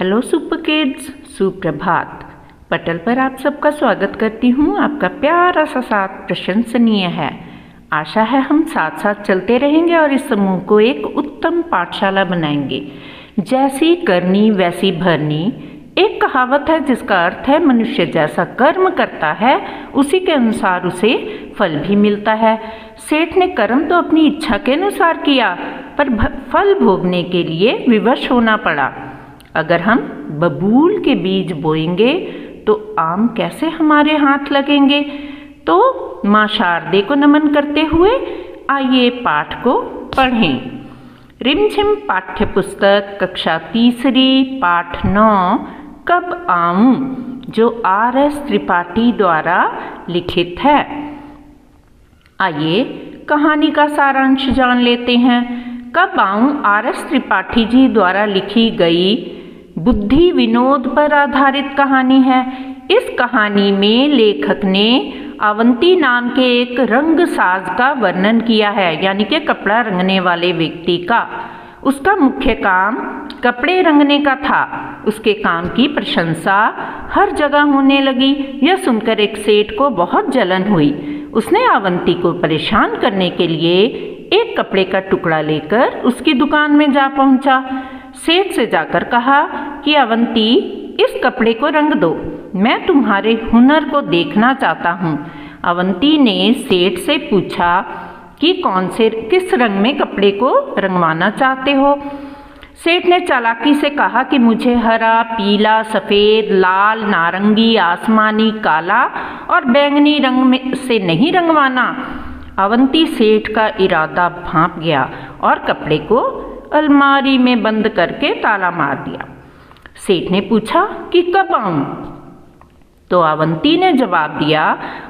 Hello super kids, सुप्रभात। पटल पर आप सबका स्वागत करती हूँ। आपका प्यारा सा साथ प्रशंसनीय है। आशा है हम साथ साथ चलते रहेंगे और इस समूह को एक उत्तम पाठशाला बनाएंगे। जैसी करनी वैसी भरनी एक कहावत है जिसका अर्थ है मनुष्य जैसा कर्म करता है उसी के अनुसार उसे फल भी मिलता है। सेठ ने कर्म तो अपनी इच्छा के अनुसार किया, पर फल भोगने के लिए विवश होना पड़ा। अगर हम बबूल के बीज बोएंगे तो आम कैसे हमारे हाथ लगेंगे। तो माँ शारदे को नमन करते हुए आइए पाठ को पढ़ें। रिमझिम पाठ्य पुस्तक कक्षा तीसरी पाठ 9 कब आऊं, जो R.S. त्रिपाठी द्वारा लिखित है। आइए कहानी का सारांश जान लेते हैं। कब आऊं R.S. त्रिपाठी जी द्वारा लिखी गई बुद्धि विनोद पर आधारित कहानी है। इस कहानी में लेखक ने अवंती नाम के एक रंग साज का वर्णन किया है, यानी कि कपड़ा रंगने वाले व्यक्ति का। उसका मुख्य काम कपड़े रंगने का था। उसके काम की प्रशंसा हर जगह होने लगी। यह सुनकर एक सेठ को बहुत जलन हुई। उसने अवंती को परेशान करने के लिए एक कपड़े का टुकड़ा लेकर उसकी दुकान में जा पहुंचा। सेठ से जाकर कहा कि अवंती, इस कपड़े को रंग दो, मैं तुम्हारे हुनर को देखना चाहता हूँ। अवंती ने सेठ से पूछा कि किस रंग में कपड़े को रंगवाना चाहते हो। सेठ ने चालाकी से कहा कि मुझे हरा, पीला, सफ़ेद, लाल, नारंगी, आसमानी, काला और बैंगनी रंग में से नहीं रंगवाना। अवंती सेठ का इरादा भांप गया और कपड़े को अलमारी में बंद करके ताला मार दिया। सेठ ने पूछा कि कब आऊं, तो अवंती ने जवाब दिया,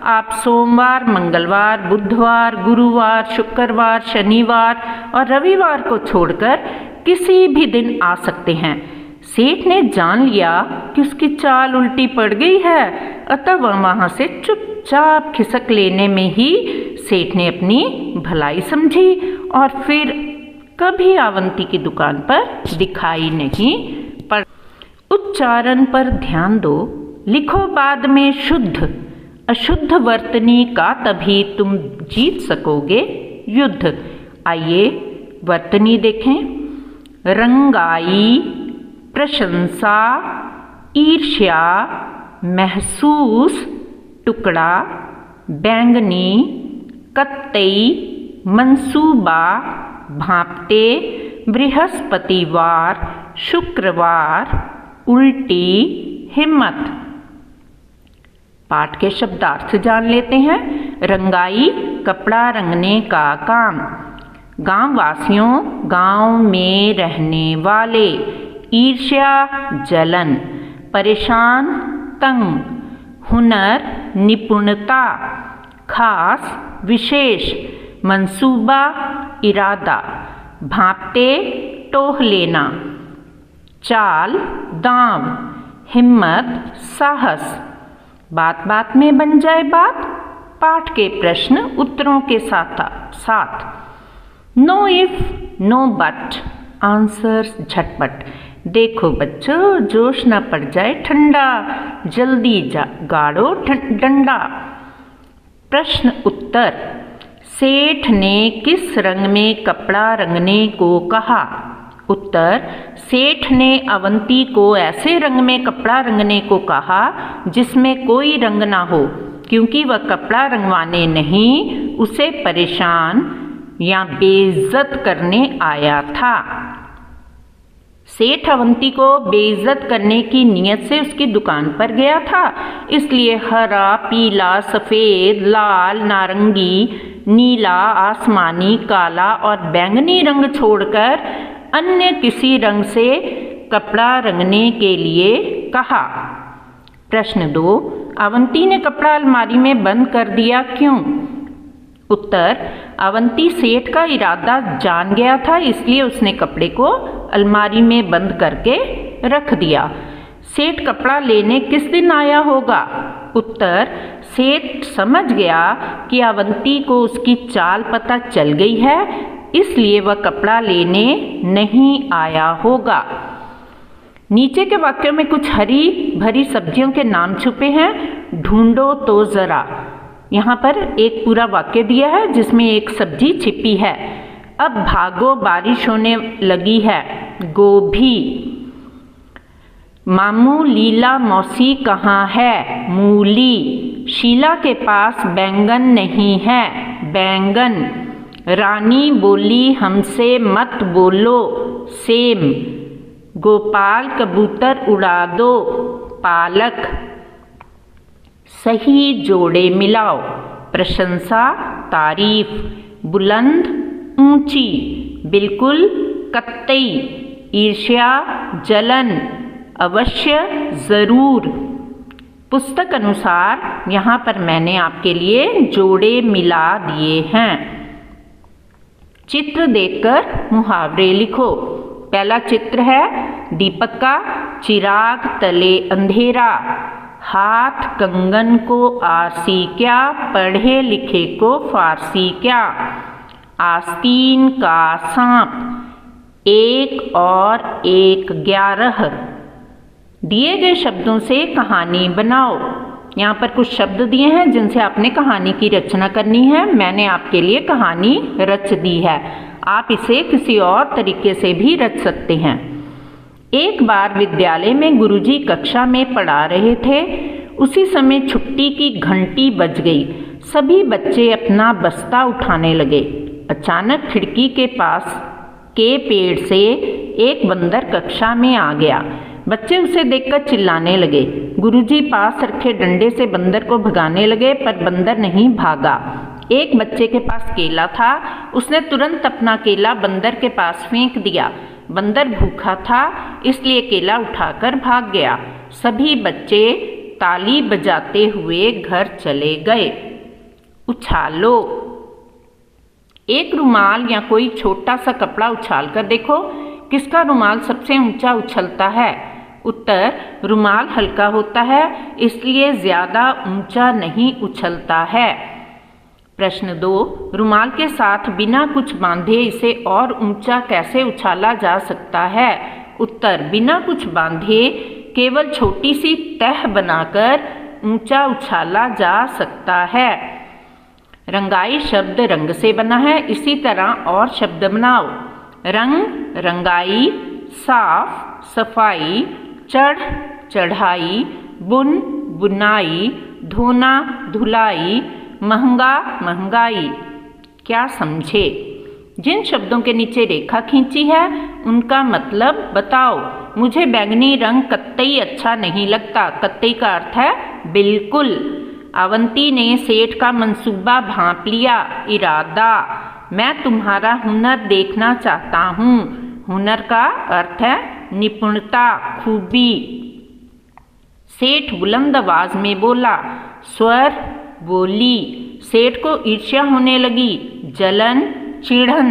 आप सोमवार, मंगलवार, बुधवार, गुरुवार, शुक्रवार, शनिवार और रविवार को छोड़कर किसी भी दिन आ सकते हैं। सेठ ने जान लिया कि उसकी चाल उल्टी पड़ गई है, अतः वह वहां से चुपचाप खिसक लेने में ही सेठ ने अपनी भलाई समझी और फिर कभी अवंती की दुकान पर दिखाई नहीं पड़ा। उच्चारण पर ध्यान दो। लिखो बाद में शुद्ध अशुद्ध वर्तनी का, तभी तुम जीत सकोगे युद्ध। आइए वर्तनी देखें। रंगाई, प्रशंसा, ईर्ष्या, महसूस, टुकड़ा, बैंगनी, कत्तई, मंसूबा, भांपते, बृहस्पतिवार, शुक्रवार, उल्टी, हिम्मत। पाठ के शब्दार्थ जान लेते हैं। रंगाई, कपड़ा रंगने का काम। गांव वासियों, गांव में रहने वाले। ईर्ष्या, जलन। परेशान, तंग। हुनर, निपुणता। खास, विशेष। मंसूबा, इरादा। भांपते, टोह लेना। चाल, दांव। हिम्मत, साहस। बात बात में बन जाए बात। पाठ के प्रश्न उत्तरों के साथ। No if, no but, answer झटपट। देखो बच्चों, जोश न पड़ जाए ठंडा, जल्दी गाड़ो डंडा। प्रश्न उत्तर। सेठ ने किस रंग में कपड़ा रंगने को कहा। उत्तर। सेठ ने अवंती को ऐसे रंग में कपड़ा रंगने को कहा जिसमें कोई रंग ना हो, क्योंकि वह कपड़ा रंगवाने नहीं, उसे परेशान या बेइज्जत करने आया था। सेठ अवंती को बेइज्जत करने की नीयत से उसकी दुकान पर गया था, इसलिए हरा, पीला, सफ़ेद, लाल, नारंगी, नीला, आसमानी, काला और बैंगनी रंग छोड़कर अन्य किसी रंग से कपड़ा रंगने के लिए कहा। प्रश्न 2। अवंती ने कपड़ा अलमारी में बंद कर दिया क्यों। उत्तर। अवंती सेठ का इरादा जान गया था, इसलिए उसने कपड़े को अलमारी में बंद करके रख दिया। सेठ कपड़ा लेने किस दिन आया होगा। उत्तर। सेठ समझ गया कि अवंती को उसकी चाल पता चल गई है, इसलिए वह कपड़ा लेने नहीं आया होगा। नीचे के वाक्यों में कुछ हरी भरी सब्जियों के नाम छुपे हैं, ढूंढो तो जरा। यहाँ पर एक पूरा वाक्य दिया है जिसमें एक सब्जी छिपी है। अब भागो बारिश होने लगी है, गोभी। मामू लीला मौसी कहाँ है, मूली। शीला के पास बैंगन नहीं है, बैंगन। रानी बोली हमसे मत बोलो, सेम। गोपाल कबूतर उड़ा दो, पालक। सही जोड़े मिलाओ, प्रशंसा तारीफ। बुलंद ऊंची, बिल्कुल कतई। ईर्ष्या जलन, अवश्य जरूर। पुस्तक अनुसार यहाँ पर मैंने आपके लिए जोड़े मिला दिए हैं। चित्र देखकर मुहावरे लिखो। पहला चित्र है दीपक का, चिराग तले अंधेरा। हाथ कंगन को आरसी क्या, पढ़े लिखे को फारसी क्या। आस्तीन का सांप, 1 और 1 11। दिए गए शब्दों से कहानी बनाओ। यहाँ पर कुछ शब्द दिए हैं जिनसे आपने कहानी की रचना करनी है। मैंने आपके लिए कहानी रच दी है, आप इसे किसी और तरीके से भी रच सकते हैं। एक बार विद्यालय में गुरुजी कक्षा में पढ़ा रहे थे। उसी समय छुट्टी की घंटी बज गई। सभी बच्चे अपना बस्ता उठाने लगे। अचानक खिड़की के पास के पेड़ से एक बंदर कक्षा में आ गया। बच्चे उसे देखकर चिल्लाने लगे। गुरुजी पास रखे डंडे से बंदर को भगाने लगे, पर बंदर नहीं भागा। एक बच्चे के पास केला था, उसने तुरंत अपना केला बंदर के पास फेंक दिया। बंदर भूखा था, इसलिए केला उठाकर भाग गया। सभी बच्चे ताली बजाते हुए घर चले गए। उछालो। एक रुमाल या कोई छोटा सा कपड़ा उछाल कर देखो, किसका रुमाल सबसे ऊंचा उछलता है। उत्तर, रुमाल हल्का होता है, इसलिए ज्यादा ऊंचा नहीं उछलता है। प्रश्न 2, रुमाल के साथ बिना कुछ बांधे इसे और ऊंचा कैसे उछाला जा सकता है। उत्तर, बिना कुछ बांधे केवल छोटी सी तह बनाकर ऊंचा उछाला जा सकता है। रंगाई शब्द रंग से बना है, इसी तरह और शब्द बनाओ। रंग रंगाई, साफ सफाई, चढ़ चढ़ाई, बुन बुनाई, धोना धुलाई, महंगा महंगाई। क्या समझे? जिन शब्दों के नीचे रेखा खींची है उनका मतलब बताओ। मुझे बैंगनी रंग कतई अच्छा नहीं लगता। कतई का अर्थ है बिल्कुल। अवंती ने सेठ का मंसूबा भांप लिया। इरादा, मैं तुम्हारा हुनर देखना चाहता हूँ। हुनर का अर्थ है निपुणता, खूबी। सेठ बुलंद आवाज में बोला। स्वर बोली। सेठ को ईर्ष्या होने लगी। जलन, चिढ़न।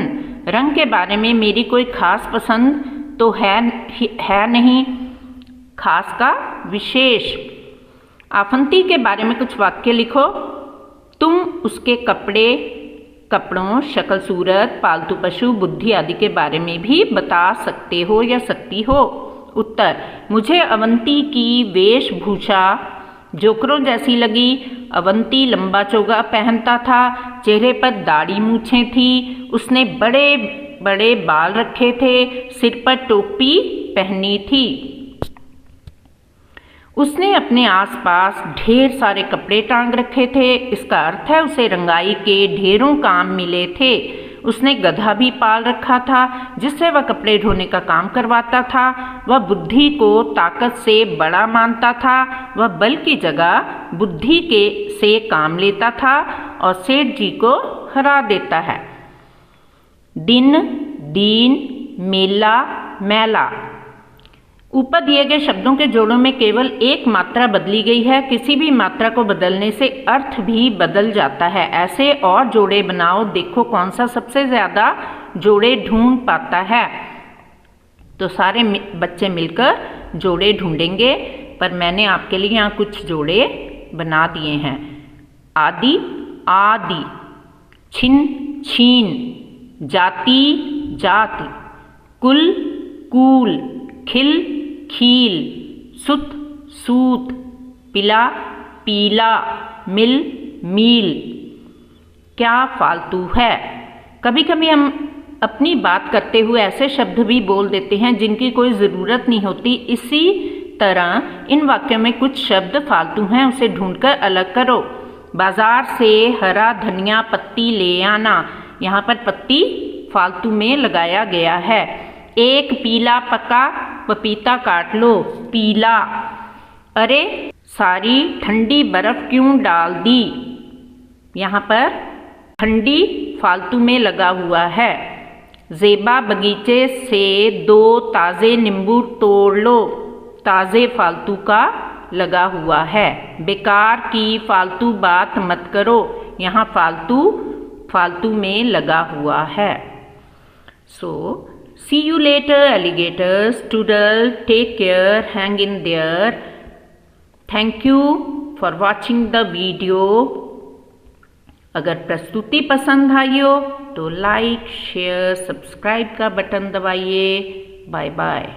रंग के बारे में मेरी कोई खास पसंद तो है नहीं, खास का विशेष। आफंती के बारे में कुछ वाक्य लिखो। तुम उसके कपड़ों, शक्ल सूरत, पालतू पशु, बुद्धि आदि के बारे में भी बता सकते हो या सकती हो। उत्तर, मुझे अवंती की वेशभूषा जोकरों जैसी लगी। अवंती लंबा चोगा पहनता था, चेहरे पर दाढ़ी मूछें थी, उसने बड़े बड़े बाल रखे थे, सिर पर टोपी पहनी थी। उसने अपने आसपास ढेर सारे कपड़े टांग रखे थे। इसका अर्थ है उसे रंगाई के ढेरों काम मिले थे। उसने गधा भी पाल रखा था जिससे वह कपड़े ढोने का काम करवाता था। वह बुद्धि को ताकत से बड़ा मानता था। वह बल की जगह बुद्धि से काम लेता था और सेठ जी को हरा देता है। दिन, दीन, मेला, मैला। ऊपर दिए गए शब्दों के जोड़ों में केवल एक मात्रा बदली गई है। किसी भी मात्रा को बदलने से अर्थ भी बदल जाता है। ऐसे और जोड़े बनाओ, देखो कौन सा सबसे ज्यादा जोड़े ढूंढ पाता है। तो सारे बच्चे मिलकर जोड़े ढूंढेंगे, पर मैंने आपके लिए यहाँ कुछ जोड़े बना दिए हैं। आदि, आदि। छिन, छीन। जाति, जाति। कुल, कूल। खिल, खील, सुत, सूत, पिला, पीला, मिल, मील। क्या फालतू है? कभी कभी हम अपनी बात करते हुए ऐसे शब्द भी बोल देते हैं जिनकी कोई ज़रूरत नहीं होती। इसी तरह इन वाक्यों में कुछ शब्द फालतू हैं, उसे ढूंढकर अलग करो। बाजार से हरा धनिया पत्ती ले आना। यहाँ पर पत्ती फालतू में लगाया गया है। एक पीला पका पपीता काट लो, पीला। अरे सारी ठंडी बर्फ क्यों डाल दी? यहाँ पर ठंडी फालतू में लगा हुआ है। ज़ेबा बगीचे से 2 ताज़े नींबू तोड़ लो, ताज़े फालतू का लगा हुआ है। बेकार की फालतू बात मत करो, यहाँ फालतू फालतू में लगा हुआ है। सो see you later alligators, toodle, take care, hang in there. Thank you for watching the video. अगर प्रस्तुति पसंद आई हो तो लाइक, शेयर, सब्सक्राइब का बटन दबाइए। Bye bye.